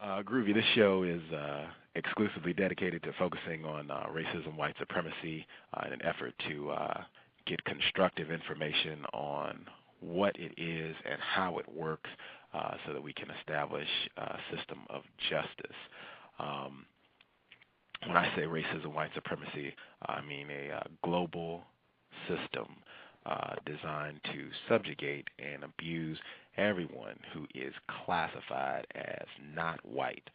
Groovy, this show is exclusively dedicated to focusing on racism, white supremacy, in an effort to get constructive information on what it is and how it works so that we can establish a system of justice. When I say racism, white supremacy, I mean a global system designed to subjugate and abuse everyone who is classified as not white.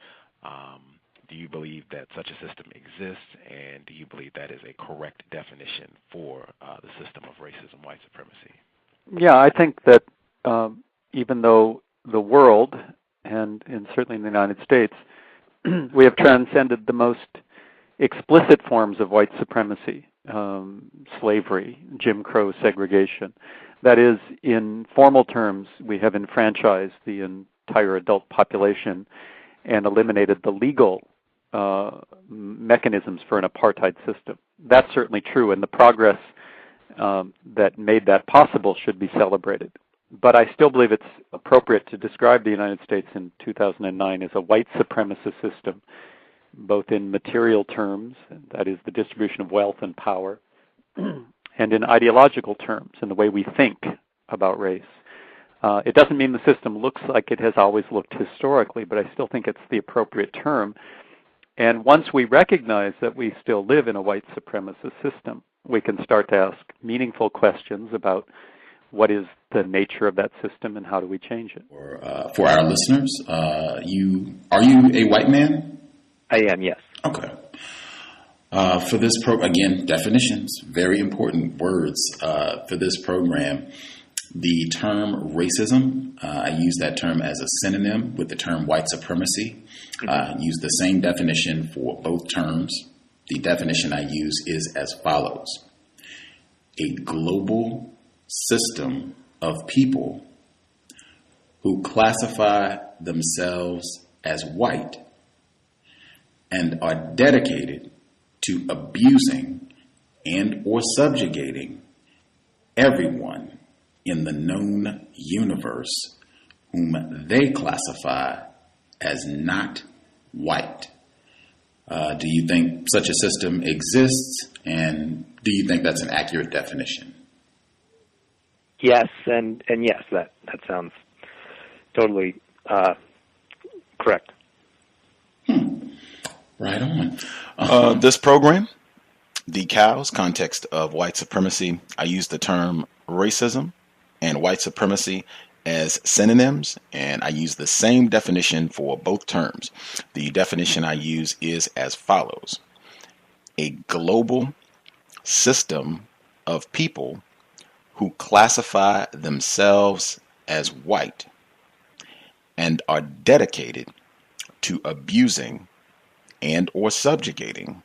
Do you believe that such a system exists, and do you believe that is a correct definition for the system of racism, white supremacy? Yeah, I think that even though the world, and certainly in the United States, we have transcended the most explicit forms of white supremacy, slavery, Jim Crow segregation. That is, in formal terms, we have enfranchised the entire adult population and eliminated the legal mechanisms for an apartheid system. That's certainly true, and the progress that made that possible should be celebrated. But I still believe it's appropriate to describe the United States in 2009 as a white supremacist system, both in material terms, that is the distribution of wealth and power, and in ideological terms, in the way we think about race. It doesn't mean the system looks like it has always looked historically, but I still think it's the appropriate term. And once we recognize that we still live in a white supremacist system, we can start to ask meaningful questions about what is the nature of that system and how do we change it. For our listeners, are you a white man? I am, yes. Okay. For this again, definitions, very important words for this program. The term racism, I use that term as a synonym with the term white supremacy. Use the same definition for both terms. The definition I use is as follows: a global system of people who classify themselves as white and are dedicated to abusing and or subjugating everyone in the known universe whom they classify as not white. Do you think such a system exists, and do you think that's an accurate definition? Yes, and yes, that sounds totally correct. Right on. This program, the C.O.W.S, context of white supremacy, I use the term racism and white supremacy as synonyms, and I use the same definition for both terms. The definition I use is as follows: a global system of people who classify themselves as white and are dedicated to abusing and or subjugating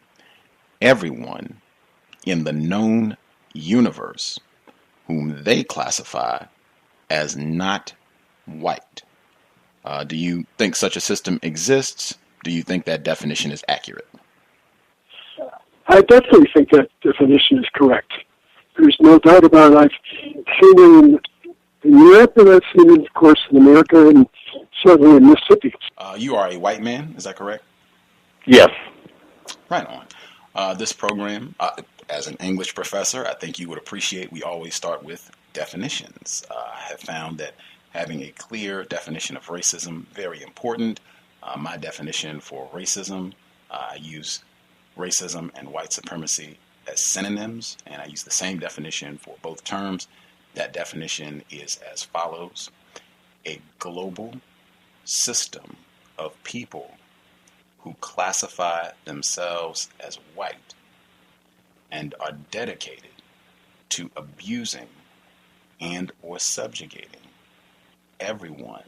everyone in the known universe whom they classify as not white. Do you think such a system exists? Do you think that definition is accurate? I definitely think that definition is correct. There's no doubt about it. I've seen it in Europe, and I've seen it, of course, in America, and certainly in Mississippi. You are a white man, is that correct? Yes. Right on. This program, as an English professor, I think you would appreciate we always start with definitions. I have found that having a clear definition of racism very important. My definition for racism, I use racism and white supremacy as synonyms, and I use the same definition for both terms. That definition is as follows: a global system of people who classify themselves as white and are dedicated to abusing and or subjugating everyone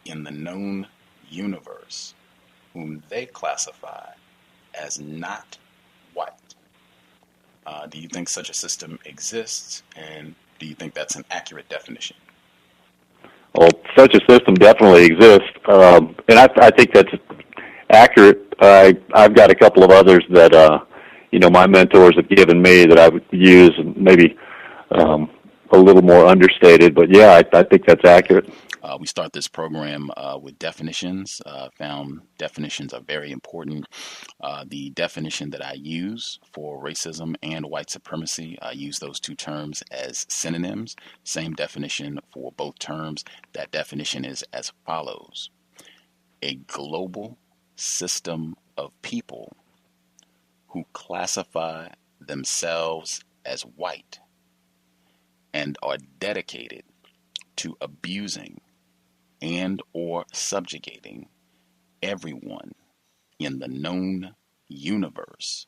in the known universe whom they classify as not white. Do you think such a system exists, and do you think that's an accurate definition? Well, such a system definitely exists, and I think that's accurate. I've got a couple of others that my mentors have given me that I would use, maybe a little more understated, but yeah, I think that's accurate. We start this program with definitions. Found definitions are very important. The definition that I use for racism and white supremacy, I use those two terms as synonyms. Same definition for both terms. That definition is as follows: a global system of people who classify themselves as white and are dedicated to abusing and or subjugating everyone in the known universe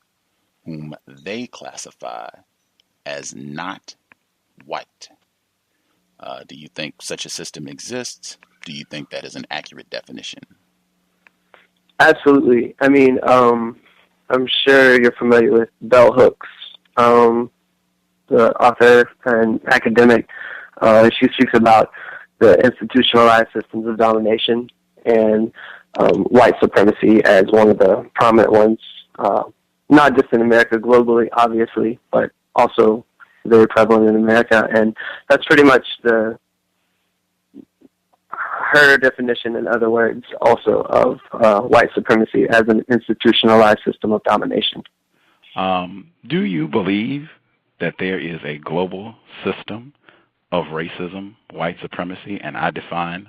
whom they classify as not white. Do you think such a system exists? Do you think that is an accurate definition? Absolutely. I mean, I'm sure you're familiar with Bell Hooks, the author and academic. She speaks about the institutionalized systems of domination and white supremacy as one of the prominent ones, not just in America, globally, obviously, but also very prevalent in America. And that's pretty much her definition, in other words, also of white supremacy as an institutionalized system of domination. Do you believe that there is a global system of racism, white supremacy? And I define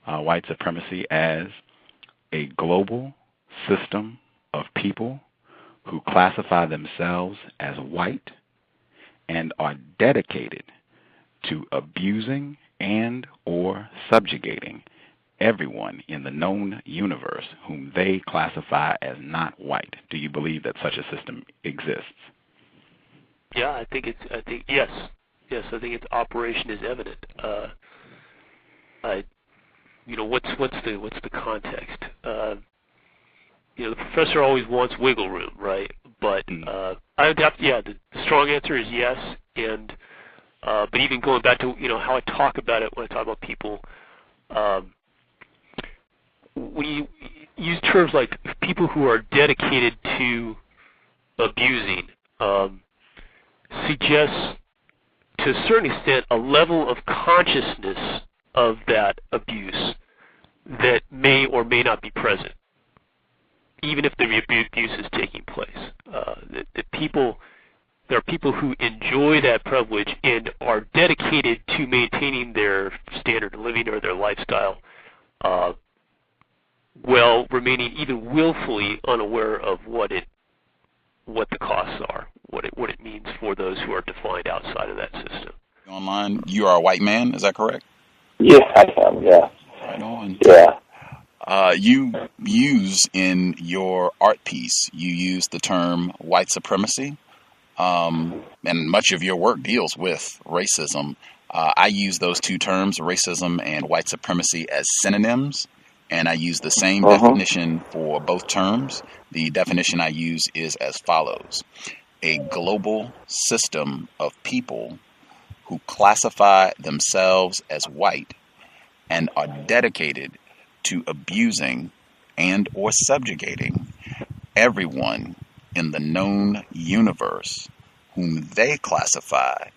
white supremacy as a global system of people who classify themselves as white and are dedicated to abusing and or subjugating everyone in the known universe whom they classify as not white. Do you believe that such a system exists? Yeah, I think yes. Yes, I think its operation is evident. What's the context? The professor always wants wiggle room, right? But the strong answer is yes. And but even going back to how I talk about it when I talk about people, when you use terms like people who are dedicated to abusing, suggests to a certain extent a level of consciousness of that abuse that may or may not be present, even if the abuse is taking place. There are people who enjoy that privilege and are dedicated to maintaining their standard of living or their lifestyle, while remaining even willfully unaware of what the costs are, what it means for those who are defined outside of that system. Online, you are a white man, is that correct? Yeah, I am, yeah. Right on. Yeah. You use in your art piece, you use the term white supremacy, and much of your work deals with racism. I use those two terms, racism and white supremacy, as synonyms, and I use the same definition for both terms. The definition I use is as follows: a global system of people who classify themselves as white and are dedicated to abusing and or subjugating everyone in the known universe whom they classify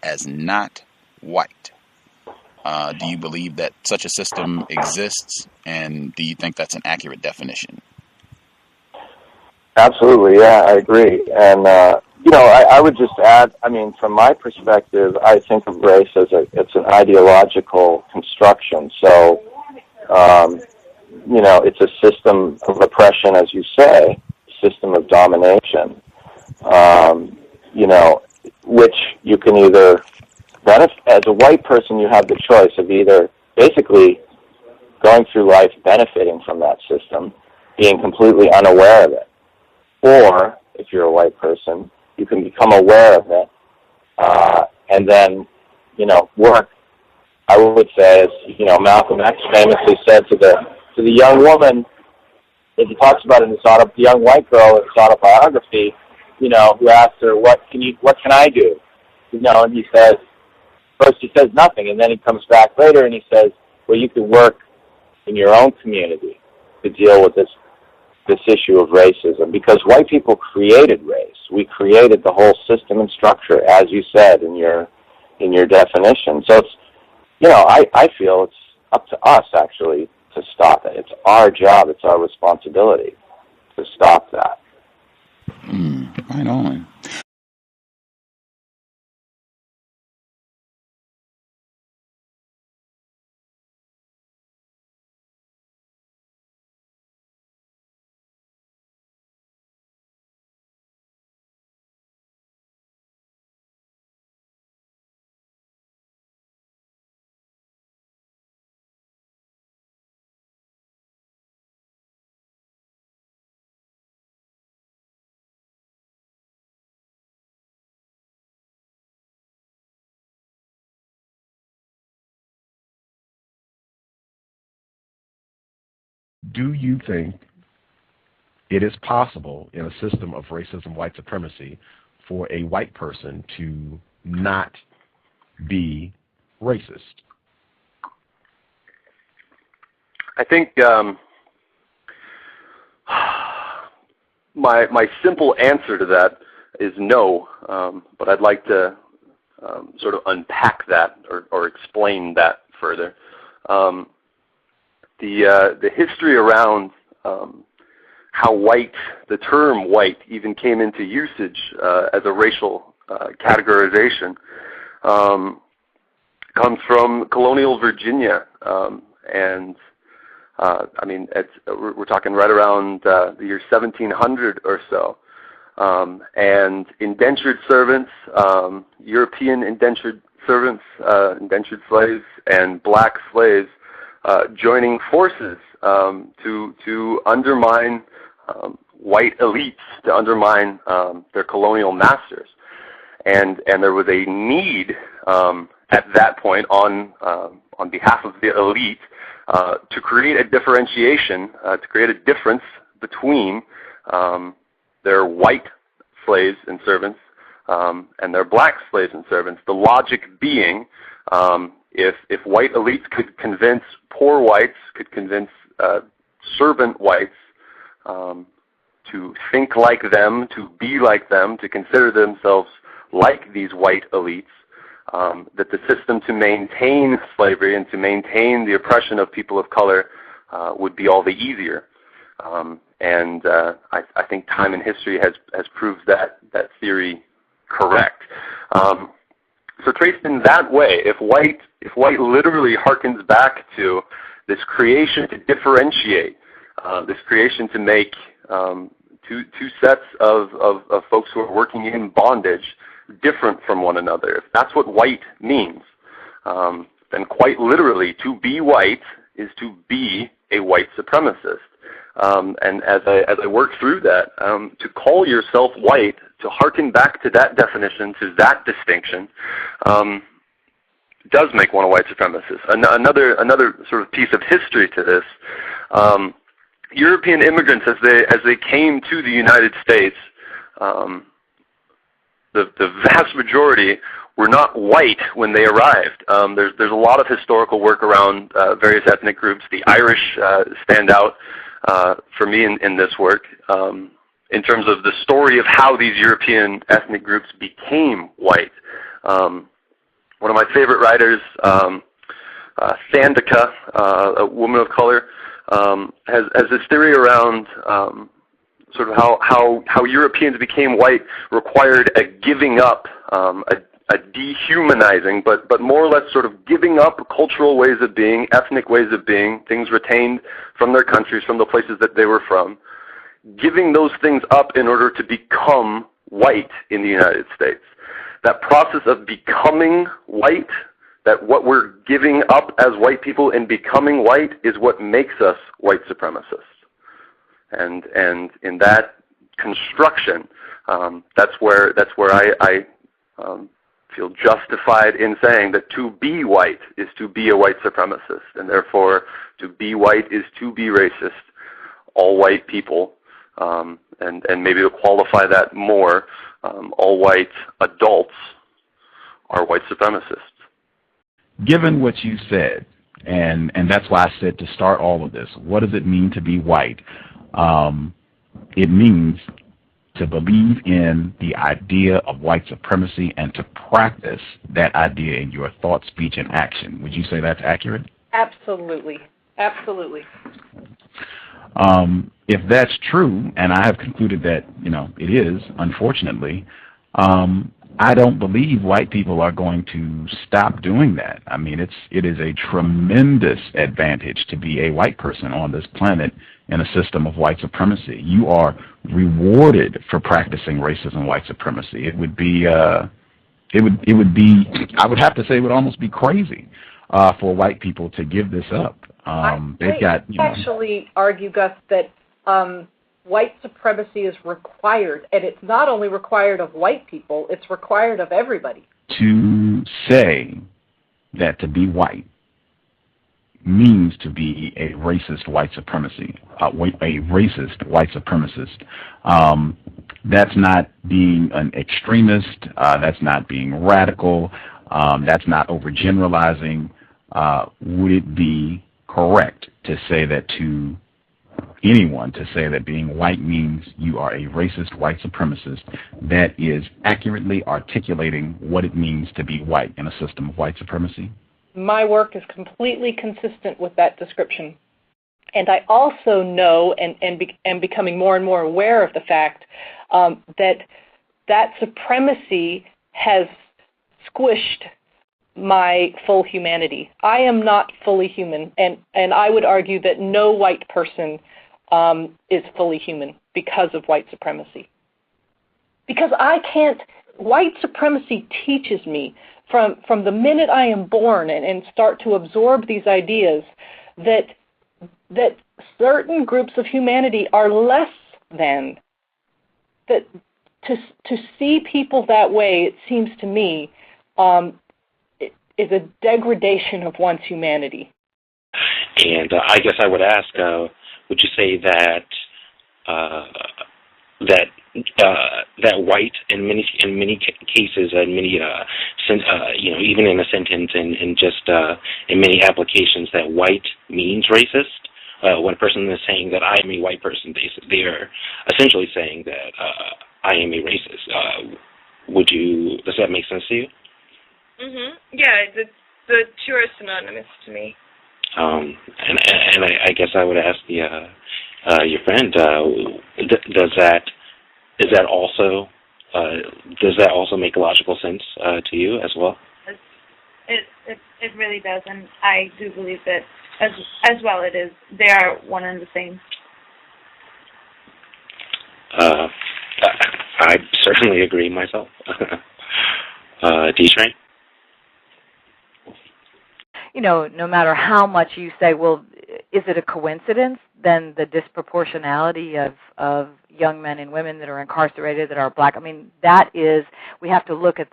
as not white. Do you believe that such a system exists, and do you think that's an accurate definition? Absolutely, yeah, I agree. And, I would just add, from my perspective, I think of race as it's an ideological construction. So, it's a system of oppression, as you say, system of domination, which you can either benefit. As a white person, you have the choice of either basically going through life benefiting from that system, being completely unaware of it, or if you're a white person, you can become aware of it, and then, work. I would say, as Malcolm X famously said to the young woman, as he talks about in his the young white girl in his autobiography, who asked her, what can I do? And he says, first he says nothing, and then he comes back later and he says, well, you could work in your own community to deal with this issue of racism, because white people created race. We created the whole system and structure, as you said in your definition. So it's, I feel it's up to us, actually, to stop it. It's our job, it's our responsibility to stop that. Right on. Do you think it is possible in a system of racism, white supremacy, for a white person to not be racist? I think my simple answer to that is no, but I'd like to sort of unpack that or explain that further. The history around how the term white even came into usage as a racial categorization comes from colonial Virginia, and I mean, we're talking right around the year 1700 or so, and indentured servants, European indentured servants, indentured slaves, and black slaves joining forces to undermine white elites, to undermine their colonial masters, and there was a need at that point on behalf of the elite to create a differentiation, to create a difference between their white slaves and servants and their black slaves and servants. The logic being, if white elites could convince poor whites, could convince servant whites to think like them, to be like them, to consider themselves like these white elites, that the system to maintain slavery and to maintain the oppression of people of color would be all the easier. And I think time and history has proved that theory correct. So traced in that way, if white literally harkens back to this creation to differentiate, this creation to make two sets of folks who are working in bondage different from one another, if that's what white means, then quite literally, to be white is to be a white supremacist. And as I work through that, to call yourself white, to harken back to that definition, to that distinction, does make one a white supremacist. Another sort of piece of history to this, European immigrants, as they came to the United States, the vast majority were not white when they arrived. There's a lot of historical work around various ethnic groups. The Irish stand out for me in this work in terms of the story of how these European ethnic groups became white. One of my favorite writers, Sandica, a woman of color, has this theory around sort of how Europeans became white required a giving up, a dehumanizing, but more or less sort of giving up cultural ways of being, ethnic ways of being, things retained from their countries, from the places that they were from, giving those things up in order to become white in the United States. That process of becoming white, that what we're giving up as white people and becoming white is what makes us white supremacists. And in that construction, that's where I feel justified in saying that to be white is to be a white supremacist, and therefore to be white is to be racist. All white people, and maybe to qualify that more, all white adults are white supremacists. Given what you said, and that's why I said to start all of this, what does it mean to be white? It means to believe in the idea of white supremacy and to practice that idea in your thought, speech, and action. Would you say that's accurate? Absolutely. Absolutely. If that's true, and I have concluded that, it is, unfortunately, I don't believe white people are going to stop doing that. I mean, it is a tremendous advantage to be a white person on this planet in a system of white supremacy. You are rewarded for practicing racism and white supremacy. It would be, I would have to say, it would almost be crazy for white people to give this up. They've got, actually argue, Gus, that white supremacy is required, and it's not only required of white people, it's required of everybody. To say that to be white means to be a racist white supremacy, a racist white supremacist. That's not being an extremist. That's not being radical. That's not overgeneralizing. Would it be correct to say that to anyone to say that being white means you are a racist white supremacist that is accurately articulating what it means to be white in a system of white supremacy? My work is completely consistent with that description. And I also know and am becoming more and more aware of the fact that supremacy has squished my full humanity. I am not fully human, and I would argue that no white person is fully human because of white supremacy. Because white supremacy teaches me from the minute I am born and start to absorb these ideas that certain groups of humanity are less than. That to see people that way, it seems to me, is a degradation of one's humanity. And I guess I would ask, would you say that that white in many cases, in many even in a sentence and just in many applications, that white means racist? When a person is saying that I am a white person, they are essentially saying that I am a racist. Does that make sense to you? Yeah, the two are synonymous to me. And I guess I would ask your friend, does that also make logical sense to you as well? It really does, and I do believe that as well it is. They are one and the same. I certainly agree myself. D-Train? No matter how much you say, well, is it a coincidence? Then the disproportionality of young men and women that are incarcerated that are black. I mean, that is, we have to look at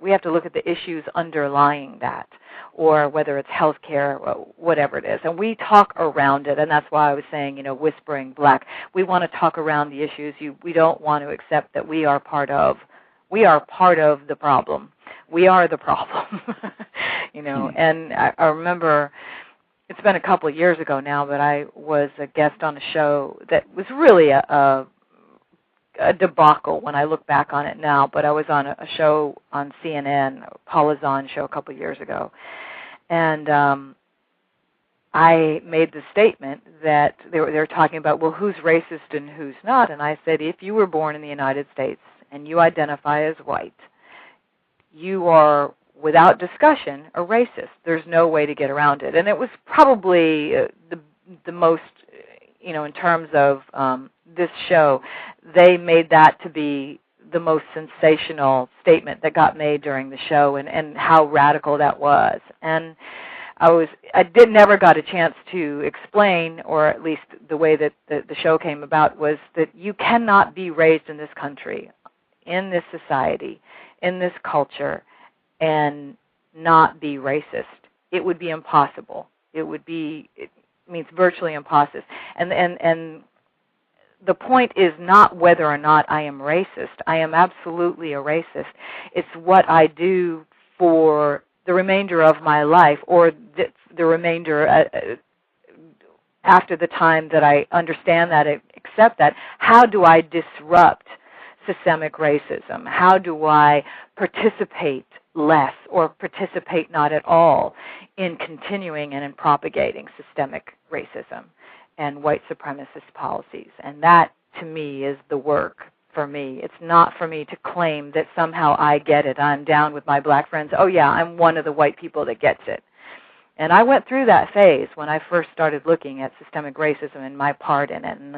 we have to look at the issues underlying that, or whether it's health care, whatever it is. And we talk around it, and that's why I was saying, whispering black. We want to talk around the issues. We don't want to accept that we are part of the problem. We are the problem, And I remember, it's been a couple of years ago now, but I was a guest on a show that was really a debacle when I look back on it now. But I was on a show on CNN, Paula Zahn show a couple of years ago, and I made the statement that they were talking about, well, who's racist and who's not, and I said, if you were born in the United States and you identify as white, you are, without discussion, a racist. There's no way to get around it. And it was probably the most, in terms of this show, they made that to be the most sensational statement that got made during the show, and how radical that was. And I never got a chance to explain, or at least the way that the show came about was that you cannot be raised in this country, in this society, in this culture, and not be racist. It would be impossible. It means virtually impossible. And the point is not whether or not I am racist. I am absolutely a racist. It's what I do for the remainder of my life, or the remainder after the time that I understand that, I accept that. How do I disrupt systemic racism? How do I participate less or participate not at all in continuing and in propagating systemic racism and white supremacist policies. And that, to me, is the work for me. It's not for me to claim that somehow I get it. I'm down with my black friends. Oh, yeah, I'm one of the white people that gets it. And I went through that phase when I first started looking at systemic racism and my part in it. And,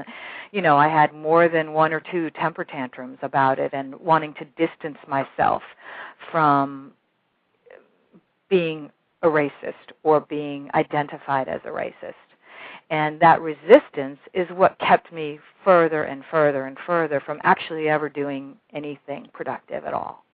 you know, I had more than one or two temper tantrums about it and wanting to distance myself from being a racist or being identified as a racist. And that resistance is what kept me further and further and further from actually ever doing anything productive at all.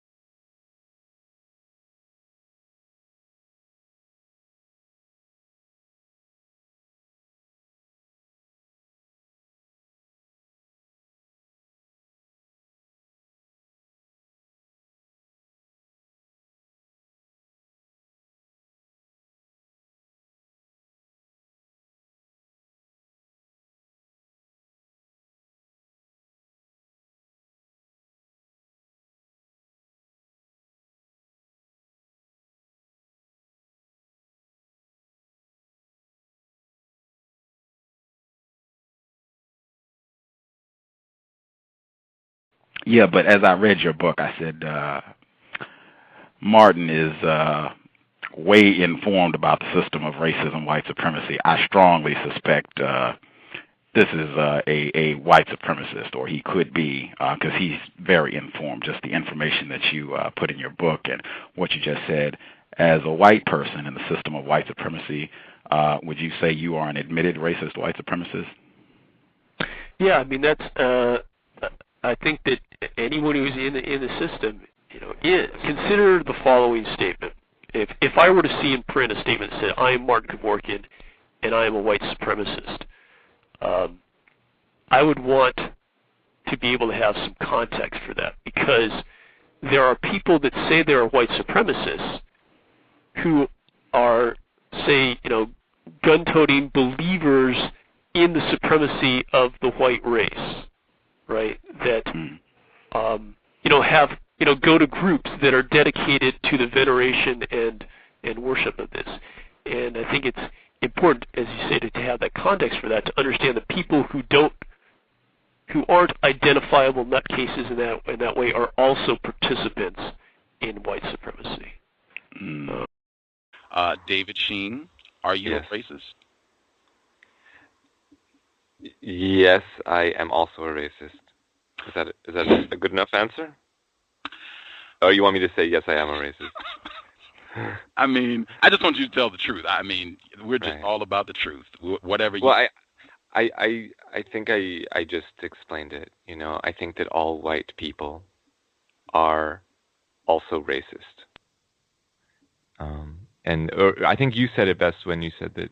Yeah, but as I read your book, I said Martin is way informed about the system of racism, white supremacy. I strongly suspect this is a white supremacist, or he could be, because he's very informed. Just the information that you put in your book and what you just said. As a white person in the system of white supremacy, would you say you are an admitted racist white supremacist? Yeah, I mean that's. I think that anyone who's in the system, you know, consider the following statement. If I were to see in print a statement that said, "I am Martin Kevorkian, and I am a white supremacist," I would want to be able to have some context for that, because there are people that say they're white supremacists who are, say, you know, gun-toting believers in the supremacy of the white race, right? That, you know, have, you know, go to groups that are dedicated to the veneration and worship of this. And I think it's important, as you say, to have that context for that, to understand that people who aren't identifiable nutcases in that way are also participants in white supremacy. David Sheen, are you a racist? Yes, I am also a racist. Is that a good enough answer? Oh, you want me to say yes, I am a racist? I mean, I just want you to tell the truth. I mean, we're just all about the truth. Whatever you... Well, I think I just explained it. You know, I think that all white people are also racist. Or I think you said it best when you said that,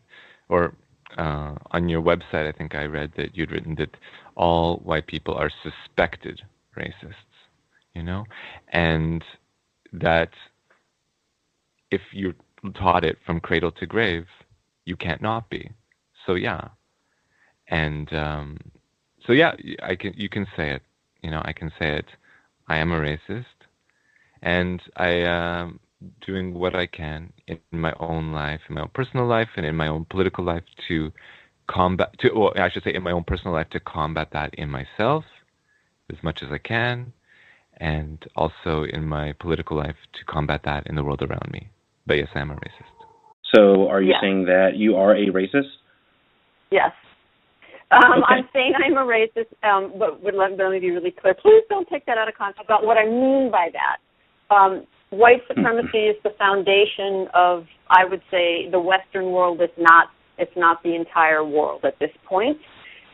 or on your website, I think I read that you'd written that all white people are suspected racists, you know, and that if you're taught it from cradle to grave, you can't not be. So yeah, and so yeah, you can say it, you know, I can say it. I am a racist, and I am doing what I can in my own life, in my own personal life, and in my own political life to combat, in my own personal life to combat that in myself as much as I can, and also in my political life to combat that in the world around me. But yes, I am a racist. So are you saying that you are a racist? Yes. Okay. I'm saying I'm a racist, but let me be really clear. Please don't take that out of context about what I mean by that. White supremacy is the foundation of, I would say, the Western world. It's not the entire world at this point.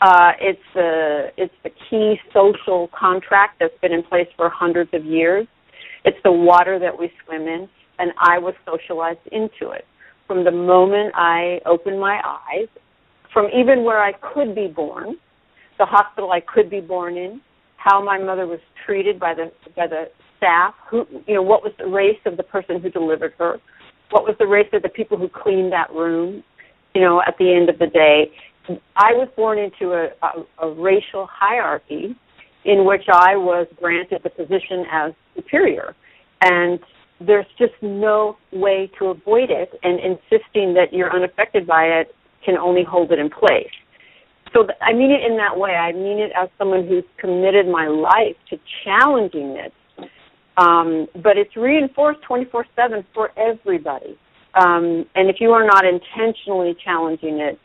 It's the key social contract that's been in place for hundreds of years. It's the water that we swim in, and I was socialized into it. From the moment I opened my eyes, from even where I could be born, the hospital I could be born in, how my mother was treated by the staff, who, you know, what was the race of the person who delivered her, what was the race of the people who cleaned that room, you know, at the end of the day. I was born into a racial hierarchy in which I was granted the position as superior. And there's just no way to avoid it, and insisting that you're unaffected by it can only hold it in place. So I mean it in that way. I mean it as someone who's committed my life to challenging it. But it's reinforced 24/7 for everybody. And if you are not intentionally challenging it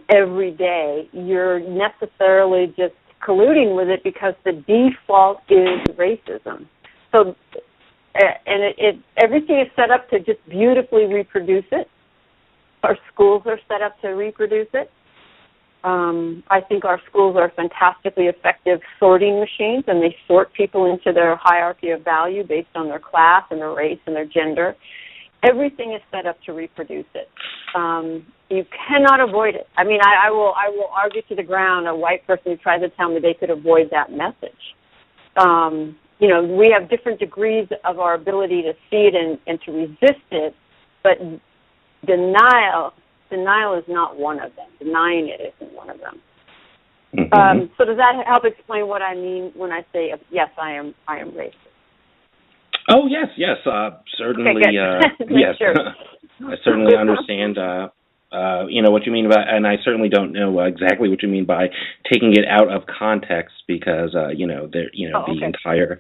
every day, you're necessarily just colluding with it because the default is racism. So, and everything is set up to just beautifully reproduce it. Our schools are set up to reproduce it. I think our schools are fantastically effective sorting machines, and they sort people into their hierarchy of value based on their class and their race and their gender. Everything is set up to reproduce it. You cannot avoid it. I mean, I will argue to the ground a white person who tries to tell me they could avoid that message. You know, we have different degrees of our ability to see it and to resist it, but denial is not one of them. Denying it isn't one of them. Mm-hmm. So does that help explain what I mean when I say, yes, I am racist? Oh, yes, certainly. Okay, yes, sure. I certainly understand. You know what you mean by, and I certainly don't know exactly what you mean by taking it out of context, because the entire,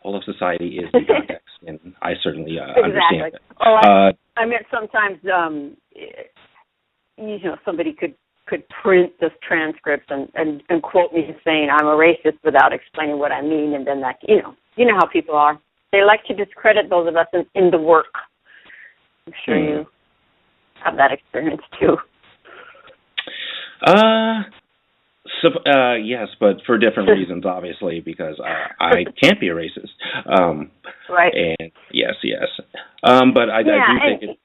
all of society is the context, and I certainly understand that. Oh, I meant sometimes, somebody could print this transcript and quote me saying I'm a racist without explaining what I mean, and then that, you know how people are. They like to discredit those of us in the work. I'm sure you have that experience too. Yes, but for different reasons, obviously, because I can't be a racist. Right. And yes. But I do think it,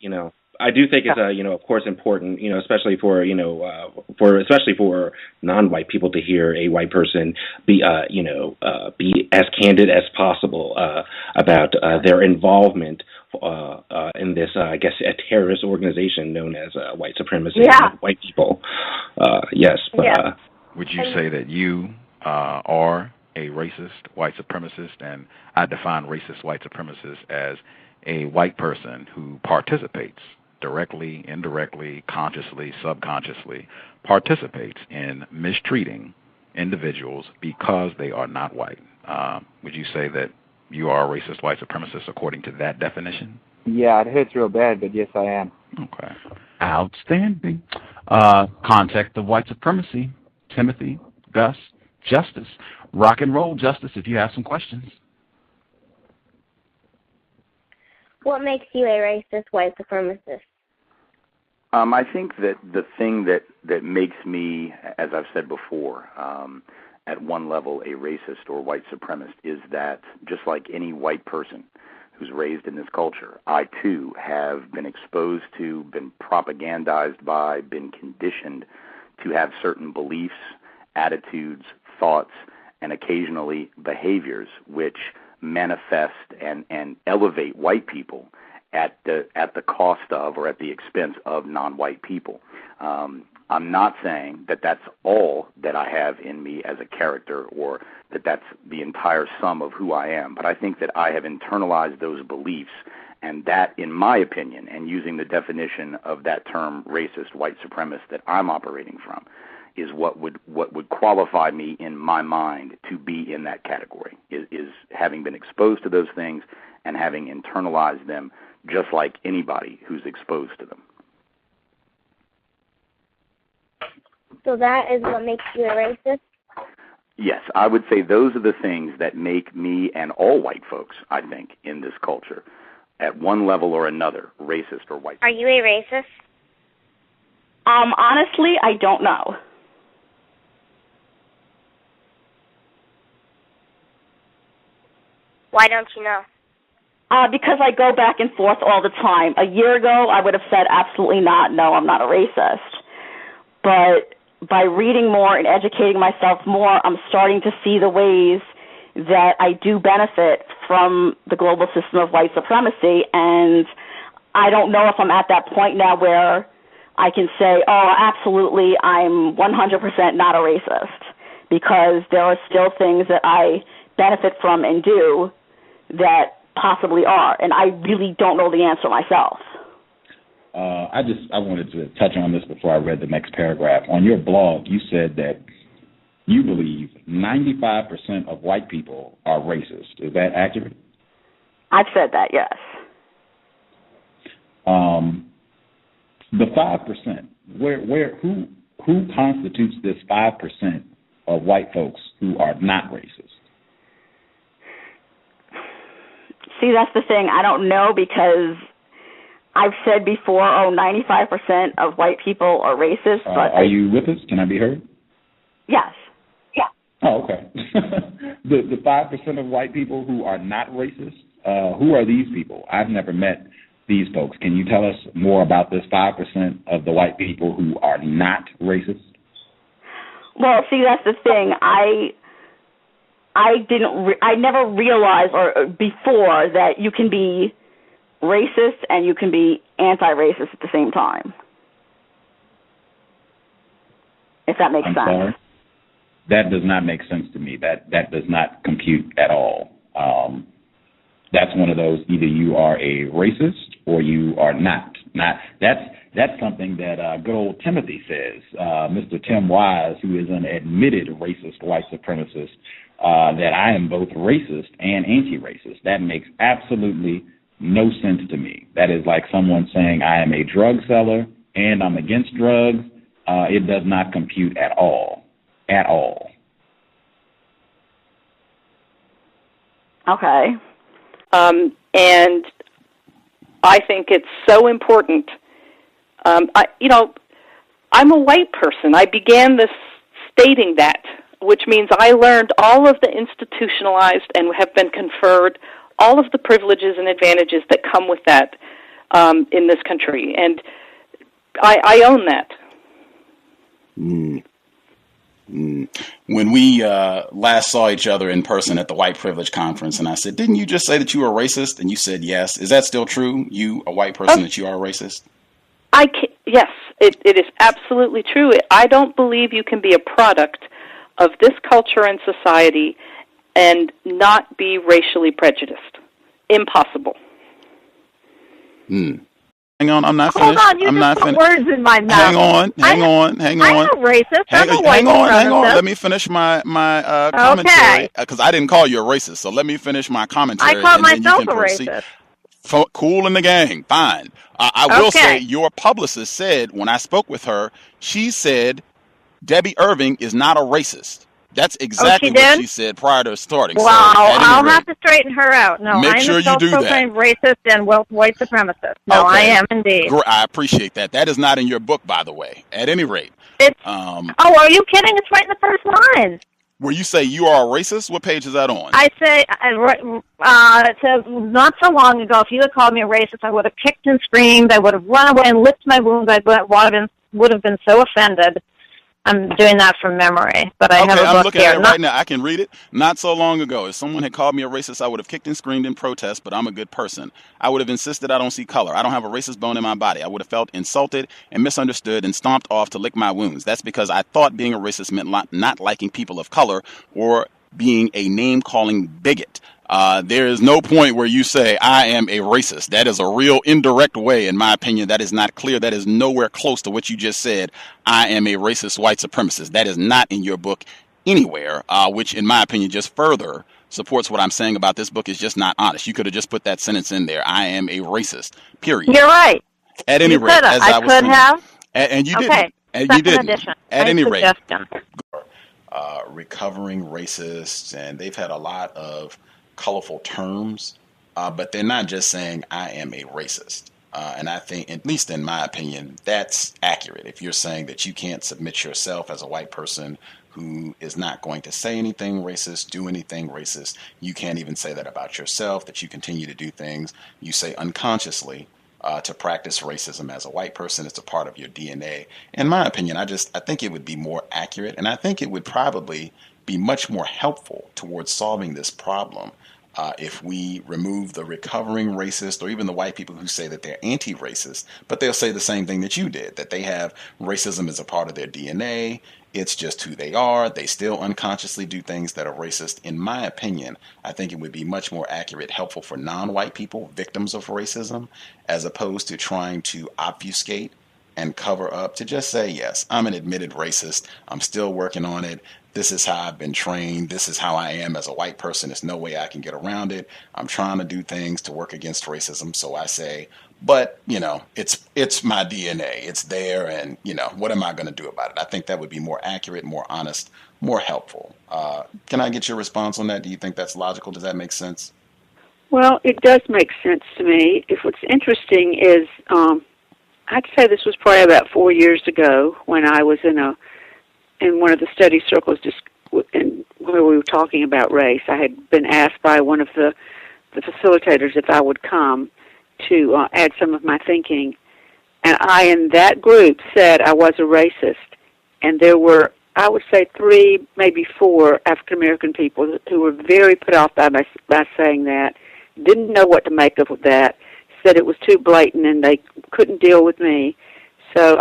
I do think it's of course important, especially for non-white people to hear a white person be as candid as possible about their involvement in this, I guess, a terrorist organization known as white supremacy and white people. Yes, but would you say that you are a racist white supremacist? And I define racist white supremacist as a white person who participates directly, indirectly, consciously, subconsciously, participates in mistreating individuals because they are not white. Would you say that you are a racist white supremacist according to that definition? Yeah, it hurts real bad, but yes, I am. Okay. Outstanding. Context of white supremacy. Timothy, Gus, Justice. Rock and roll, Justice, if you have some questions. What makes you a racist white supremacist? I think that the thing that makes me, as I've said before, at one level a racist or white supremacist is that just like any white person who's raised in this culture, I too have been exposed to, been propagandized by, been conditioned to have certain beliefs, attitudes, thoughts, and occasionally behaviors which manifest and elevate white people at the cost of or at the expense of non-white people. I'm not saying that that's all that I have in me as a character or that that's the entire sum of who I am, but I think that I have internalized those beliefs, and that, in my opinion, and using the definition of that term racist white supremacist that I'm operating from, is what would qualify me in my mind to be in that category, is having been exposed to those things and having internalized them just like anybody who's exposed to them. So that is what makes you a racist? Yes, I would say those are the things that make me and all white folks, I think, in this culture, at one level or another, racist or white. Are you a racist? Honestly, I don't know. Why don't you know? Because I go back and forth all the time. A year ago, I would have said absolutely not, no, I'm not a racist. But by reading more and educating myself more, I'm starting to see the ways that I do benefit from the global system of white supremacy, and I don't know if I'm at that point now where I can say, oh, absolutely, I'm 100% not a racist, because there are still things that I benefit from and do that possibly are, and I really don't know the answer myself. I wanted to touch on this before I read the next paragraph. On your blog, you said that you believe 95% of white people are racist. Is that accurate? I've said that, yes. The 5%, who constitutes this 5% of white folks who are not racist? See, that's the thing. I don't know, because I've said before, 95% of white people are racist. But are you with us? Can I be heard? Yes. Yeah. Oh, okay. The 5% of white people who are not racist, who are these people? I've never met these folks. Can you tell us more about this 5% of the white people who are not racist? Well, see, that's the thing. I never realized before that you can be racist and you can be anti-racist at the same time. If that makes sense. Sorry? That does not make sense to me. That does not compute at all. That's one of those, either you are a racist or you are not. That's something that good old Timothy says. Mr. Tim Wise, who is an admitted racist white supremacist, that I am both racist and anti-racist. That makes absolutely no sense to me. That is like someone saying I am a drug seller and I'm against drugs. It does not compute at all. At all. Okay. And I think it's so important. I'm a white person. I began this stating that, which means I learned all of the institutionalized and have been conferred all of the privileges and advantages that come with that in this country. And I own that. When we last saw each other in person at the White Privilege Conference, and I said, didn't you just say that you were racist? And you said yes. Is that still true? You, a white person, that you are racist? Yes, it is absolutely true. I don't believe you can be a product of this culture and society and not be racially prejudiced. Impossible. Hang on, I'm not finished. Hold on, you just put words in my mouth. Hang on. I'm a racist. I'm a white supremacist. Hang on. Let me finish my commentary, because I didn't call you a racist. So let me finish my commentary. I called myself a racist. Cool in the gang. Fine. I will say your publicist said when I spoke with her, she said Debbie Irving is not a racist. That's exactly what she said prior to starting. Wow, so, I'll have to straighten her out. No, I'm a self-proclaimed racist and white supremacist. No, I am indeed. I appreciate that. That is not in your book, by the way. At any rate. Are you kidding? It's right in the first line. Where you say you are a racist? What page is that on? I say, it says, not so long ago, if you had called me a racist, I would have kicked and screamed. I would have run away and licked my wounds. I would have been so offended. I'm doing that from memory, but I have a book I'm looking here. at it right now. I can read it. Not so long ago, if someone had called me a racist, I would have kicked and screamed in protest, but I'm a good person. I would have insisted I don't see color. I don't have a racist bone in my body. I would have felt insulted and misunderstood and stomped off to lick my wounds. That's because I thought being a racist meant not liking people of color or being a name-calling bigot. There is no point where you say, I am a racist. That is a real indirect way, in my opinion. That is not clear. That is nowhere close to what you just said. I am a racist white supremacist. That is not in your book anywhere, which, in my opinion, just further supports what I'm saying about this book is just not honest. You could have just put that sentence in there. I am a racist, period. You're right. At any rate, as I was saying. And you didn't. And you didn't. At any rate. Recovering racists, and they've had a lot of colorful terms, but they're not just saying I am a racist. And I think, at least in my opinion, that's accurate. If you're saying that you can't submit yourself as a white person who is not going to say anything racist, do anything racist, you can't even say that about yourself, that you continue to do things you say unconsciously to practice racism as a white person. It's a part of your DNA. In my opinion, I think it would be more accurate, and I think it would probably be much more helpful towards solving this problem If we remove the recovering racist or even the white people who say that they're anti-racist, but they'll say the same thing that you did, that they have racism as a part of their DNA, it's just who they are, they still unconsciously do things that are racist. In my opinion, I think it would be much more accurate, helpful for non-white people, victims of racism, as opposed to trying to obfuscate and cover up, to just say, yes, I'm an admitted racist, I'm still working on it, this is how I've been trained, this is how I am as a white person, there's no way I can get around it, I'm trying to do things to work against racism, so I say, but, it's my DNA, it's there, and, what am I going to do about it? I think that would be more accurate, more honest, more helpful. Can I get your response on that? Do you think that's logical? Does that make sense? Well, it does make sense to me. If what's interesting is, I'd say this was probably about 4 years ago when I was in one of the study circles where we were talking about race. I had been asked by one of the facilitators if I would come to add some of my thinking. And I, in that group, said I was a racist. And there were, I would say, 3, maybe 4 African-American people who were very put off by saying that, didn't know what to make of that, said it was too blatant and they couldn't deal with me. So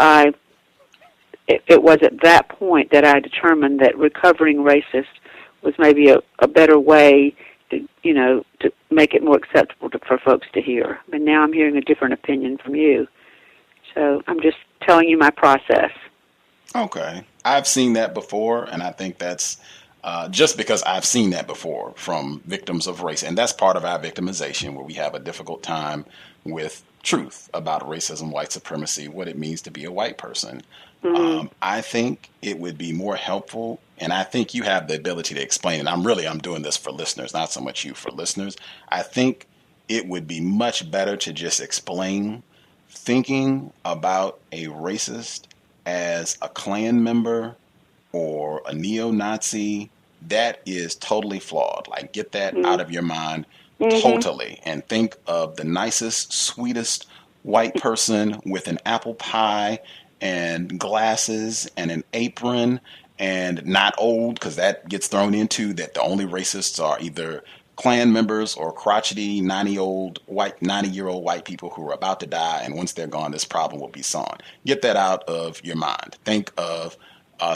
it was at that point that I determined that recovering racist was maybe a better way to make it more acceptable for folks to hear. But now I'm hearing a different opinion from you. So I'm just telling you my process. Okay. I've seen that before, and I think that's just because I've seen that before from victims of race. And that's part of our victimization, where we have a difficult time with truth about racism, white supremacy, what it means to be a white person. Mm-hmm. I think it would be more helpful, and I think you have the ability to explain it. I'm doing this for listeners, not so much you, for listeners. I think it would be much better to just explain thinking about a racist as a Klan member or a neo-Nazi. That is totally flawed. Like, get that out of your mind totally, and think of the nicest, sweetest white person with an apple pie and glasses and an apron and not old, because that gets thrown into that the only racists are either Klan members or crotchety 90-year-old white people who are about to die, and once they're gone, this problem will be solved. Get that out of your mind. Think of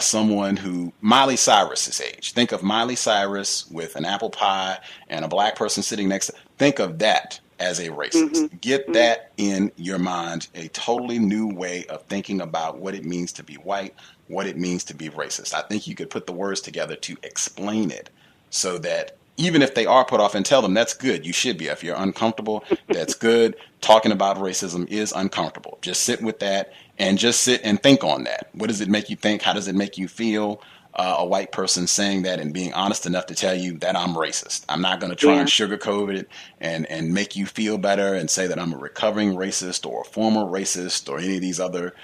someone who, Miley Cyrus's age. Think of Miley Cyrus with an apple pie and a black person sitting next to. Think of that as a racist. Mm-hmm. Get that in your mind, a totally new way of thinking about what it means to be white, what it means to be racist. I think you could put the words together to explain it so that even if they are put off, and tell them that's good, you should be. If you're uncomfortable, that's good. Talking about racism is uncomfortable. Just sit with that and just sit and think on that. What does it make you think? How does it make you feel? A white person saying that and being honest enough to tell you that I'm racist. I'm not going to try and sugarcoat it and make you feel better and say that I'm a recovering racist or a former racist or any of these other,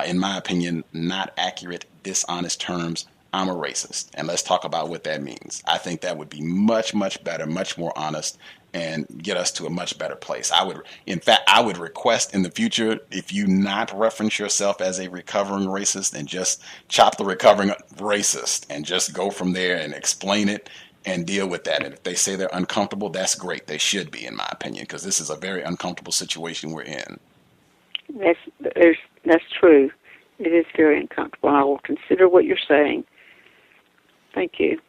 in my opinion, not accurate, dishonest terms. I'm a racist, and let's talk about what that means. I think that would be much, much better, much more honest, and get us to a much better place. I would request in the future, if you not reference yourself as a recovering racist, and just chop the recovering racist and just go from there and explain it and deal with that. And if they say they're uncomfortable, that's great. They should be, in my opinion, because this is a very uncomfortable situation we're in. That's true. It is very uncomfortable. I will consider what you're saying. Thank you.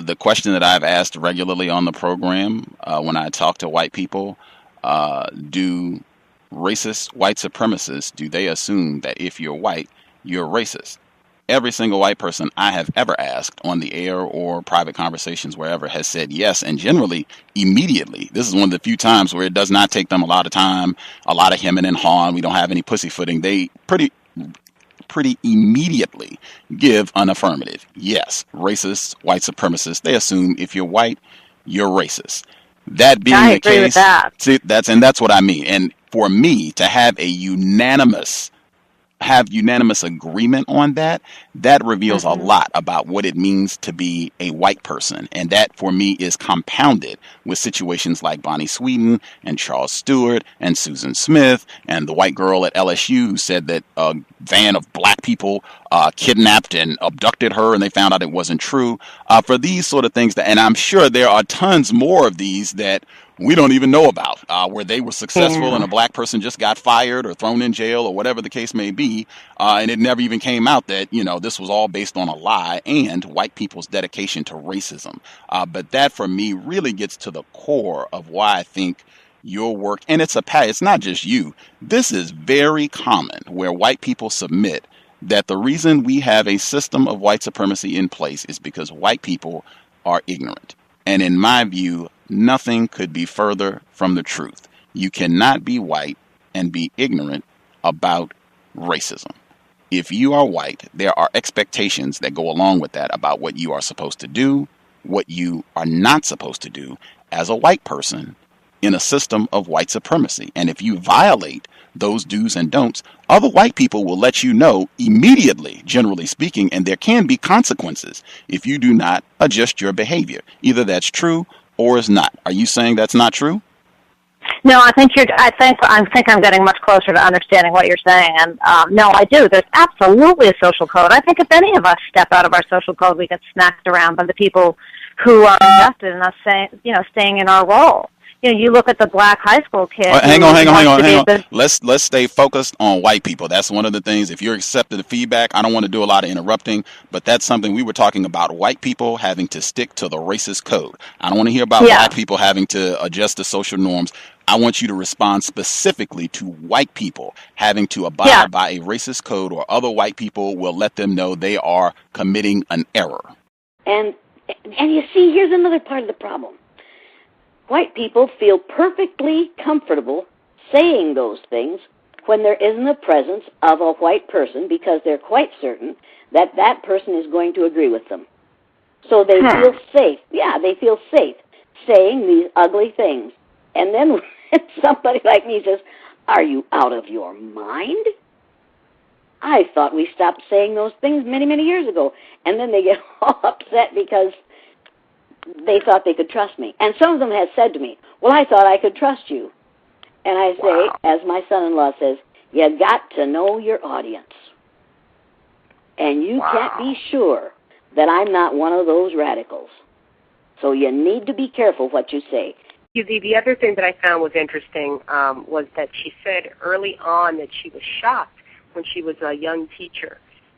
The question that I've asked regularly on the program when I talk to white people, do racist white supremacists, do they assume that if you're white, you're racist? every single white person I have ever asked on the air or private conversations wherever has said yes, and generally immediately. This is one of the few times where it does not take them a lot of time, a lot of hemming and hawing. We don't have any pussyfooting. They pretty immediately give an affirmative. Yes, racists, white supremacists, they assume if you're white, you're racist. That being I the agree case, with that. see, that's what I mean. And for me to have unanimous agreement on that, that reveals a lot about what it means to be a white person. And that, for me, is compounded with situations like Bonnie Sweden and Charles Stewart and Susan Smith and the white girl at LSU who said that a van of black people kidnapped and abducted her, and they found out it wasn't true. For these sort of things, and I'm sure there are tons more of these that we don't even know about, where they were successful and a black person just got fired or thrown in jail or whatever the case may be, and it never even came out that, this was all based on a lie and white people's dedication to racism. But that, for me, really gets to the core of why I think your work, and it's not just you. This is very common where white people submit that the reason we have a system of white supremacy in place is because white people are ignorant. And in my view, nothing could be further from the truth. You cannot be white and be ignorant about racism. If you are white, there are expectations that go along with that about what you are supposed to do, what you are not supposed to do as a white person in a system of white supremacy. And if you violate those do's and don'ts, other white people will let you know immediately, generally speaking, and there can be consequences if you do not adjust your behavior. Either that's true or is not. Are you saying that's not true? No, I think I'm getting much closer to understanding what you're saying. And no, I do. There's absolutely a social code. I think if any of us step out of our social code, we get smacked around by the people who are invested in us staying in our role. You look at the black high school kid. Hang on. Let's stay focused on white people. That's one of the things. If you're accepting the feedback, I don't want to do a lot of interrupting, but that's something we were talking about, white people having to stick to the racist code. I don't want to hear about black people having to adjust to social norms. I want you to respond specifically to white people having to abide by a racist code, or other white people will let them know they are committing an error. And you see, here's another part of the problem. White people feel perfectly comfortable saying those things when there isn't a presence of a white person, because they're quite certain that that person is going to agree with them. So they feel safe. Yeah, they feel safe saying these ugly things. And then when somebody like me says, "Are you out of your mind? I thought we stopped saying those things many, many years ago." And then they get all upset because they thought they could trust me. And some of them have said to me, "Well, I thought I could trust you." And I say, as my son-in-law says, you got to know your audience. And you can't be sure that I'm not one of those radicals. So you need to be careful what you say. The other thing that I found was interesting was that she said early on that she was shocked when she was a young teacher,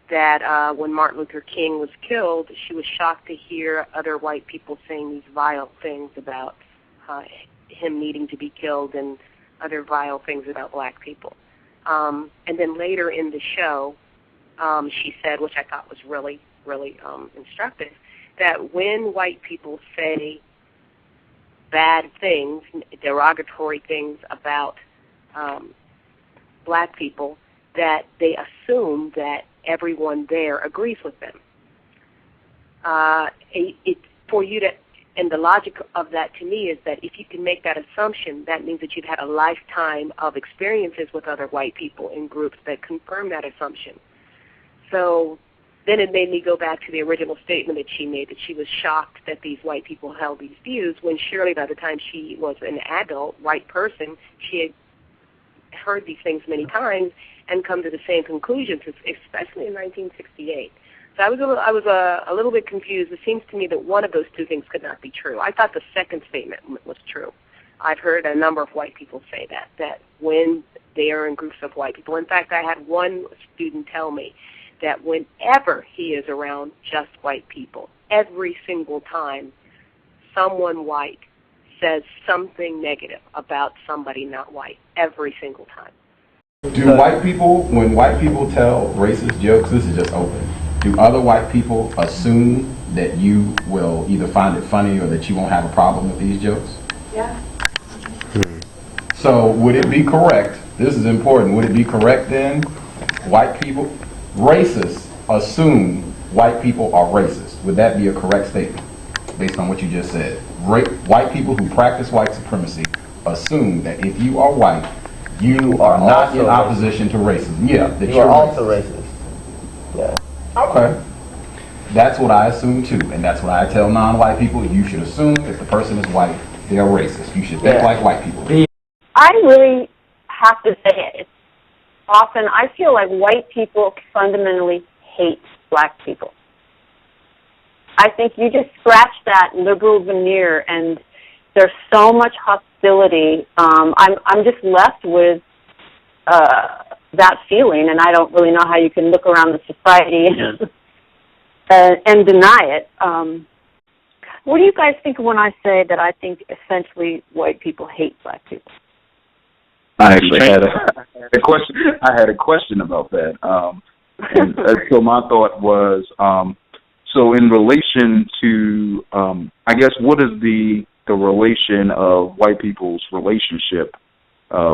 that when Martin Luther King was killed, she was shocked to hear other white people saying these vile things about him needing to be killed and other vile things about black people. And then later in the show, she said, which I thought was really, really instructive, that when white people say bad things, derogatory things about black people, that they assume that everyone there agrees with them. For you to, and the logic of that to me is that if you can make that assumption, that means that you've had a lifetime of experiences with other white people in groups that confirm that assumption. So then it made me go back to the original statement that she made, that she was shocked that these white people held these views, when surely by the time she was an adult white person, she had heard these things many times and come to the same conclusions, especially in 1968. So I was a little bit confused. It seems to me that one of those two things could not be true. I thought the second statement was true. I've heard a number of white people say that when they are in groups of white people. In fact, I had one student tell me that whenever he is around just white people, every single time someone white says something negative about somebody not white, every single time. Do white people, when white people tell racist jokes, this is just open, do other white people assume that you will either find it funny or that you won't have a problem with these jokes? Yeah. So would it be correct, this is important, would it be correct then, white people, racists assume white people are racist? Would that be a correct statement based on what you just said? White people who practice white supremacy assume that if you are white, you are not in opposition to racism. Yeah, that you are also racist. Yeah. Okay. That's what I assume too, and that's what I tell non-white people. You should assume if the person is white, they are racist. You should think like white people. I really have to say it. Often I feel like white people fundamentally hate black people. I think you just scratch that liberal veneer and there's so much hostility. I'm just left with that feeling, and I don't really know how you can look around the society and deny it. What do you guys think when I say that I think essentially white people hate black people? I actually had a question. I had a question about that. And so my thought was, so in relation to, I guess, what is the relation of white people's relationship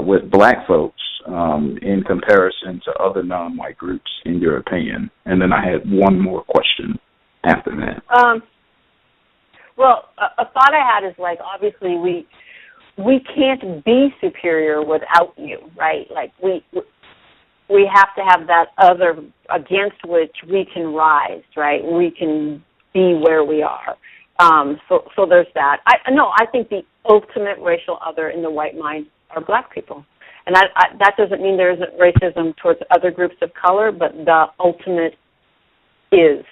with black folks in comparison to other non-white groups, in your opinion? And then I had one more question after that. Well, a thought I had is, like, obviously we can't be superior without you, right? Like, we have to have that other against which we can rise, right? We can be where we are. So there's that. I think the ultimate racial other in the white mind are black people. And that doesn't mean there isn't racism towards other groups of color, but the ultimate is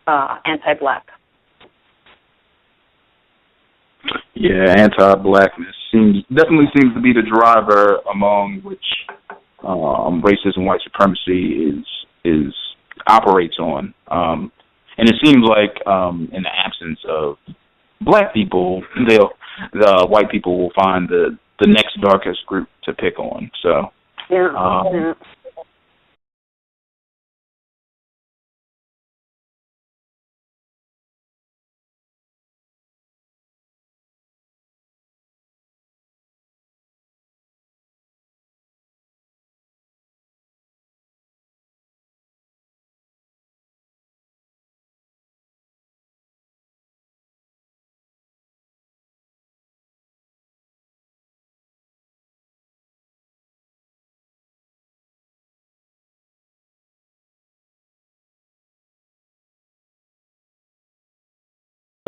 anti-black. Yeah, anti-blackness definitely seems to be the driver among which racism, white supremacy is operates on. And it seems like in the absence of black people, the white people will find the next darkest group to pick on. So yeah.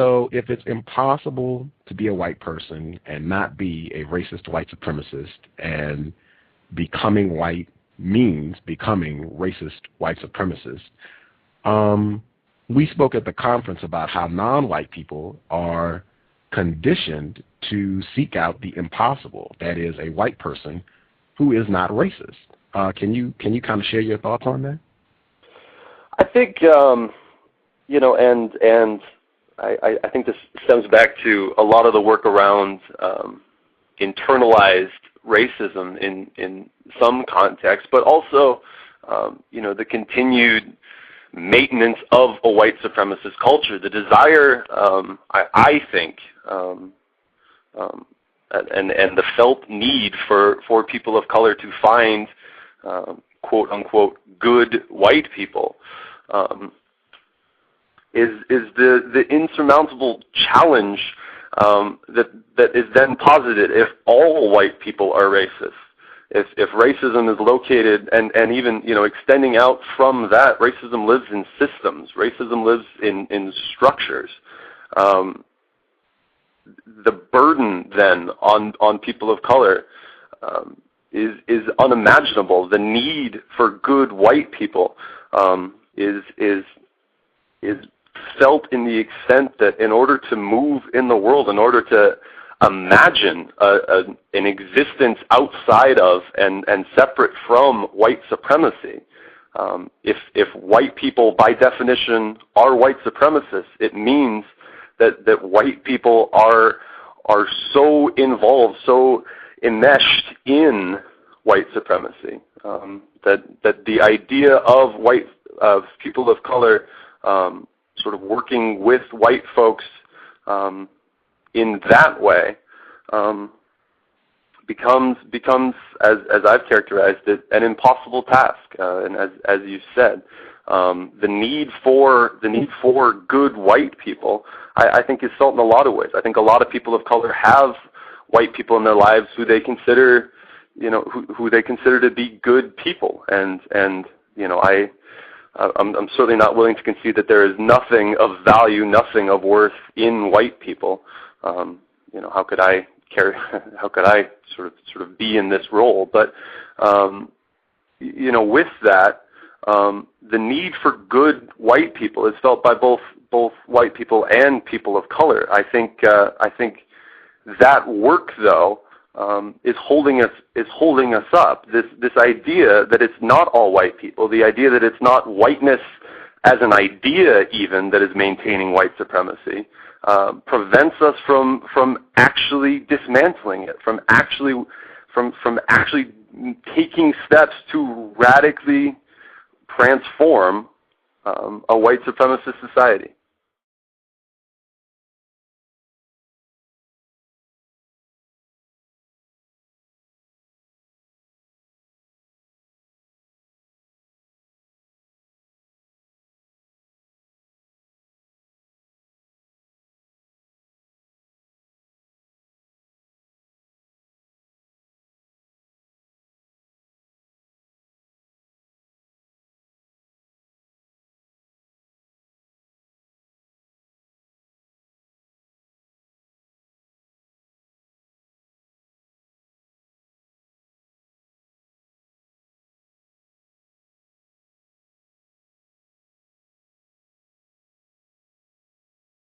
So if it's impossible to be a white person and not be a racist white supremacist, and becoming white means becoming racist white supremacist, we spoke at the conference about how non-white people are conditioned to seek out the impossible, that is, a white person who is not racist. Can you kind of share your thoughts on that? I think, and I think this stems back to a lot of the work around internalized racism in some contexts, but also, the continued maintenance of a white supremacist culture, the desire, I think, and the felt need for people of color to find, quote unquote, good white people, is the insurmountable challenge that is then posited if all white people are racist. If racism is located and even extending out from that, racism lives in systems. Racism lives in structures. The burden then on people of color is unimaginable. The need for good white people is felt in the extent that in order to move in the world, in order to imagine an existence outside of and separate from white supremacy, if white people by definition are white supremacists, it means that white people are so involved, so enmeshed in white supremacy, that the idea of white people of color sort of working with white folks in that way becomes as I've characterized it, an impossible task. And as you said, the need for good white people, I think, is felt in a lot of ways. I think a lot of people of color have white people in their lives who they consider, who they consider to be good people, and I'm certainly not willing to concede that there is nothing of value, nothing of worth in white people. How could I sort of be in this role? But with that, the need for good white people is felt by both white people and people of color. I think that work, though, is holding us up. This idea that it's not all white people, the idea that it's not whiteness as an idea even that is maintaining white supremacy, prevents us from actually dismantling it, from actually taking steps to radically transform a white supremacist society.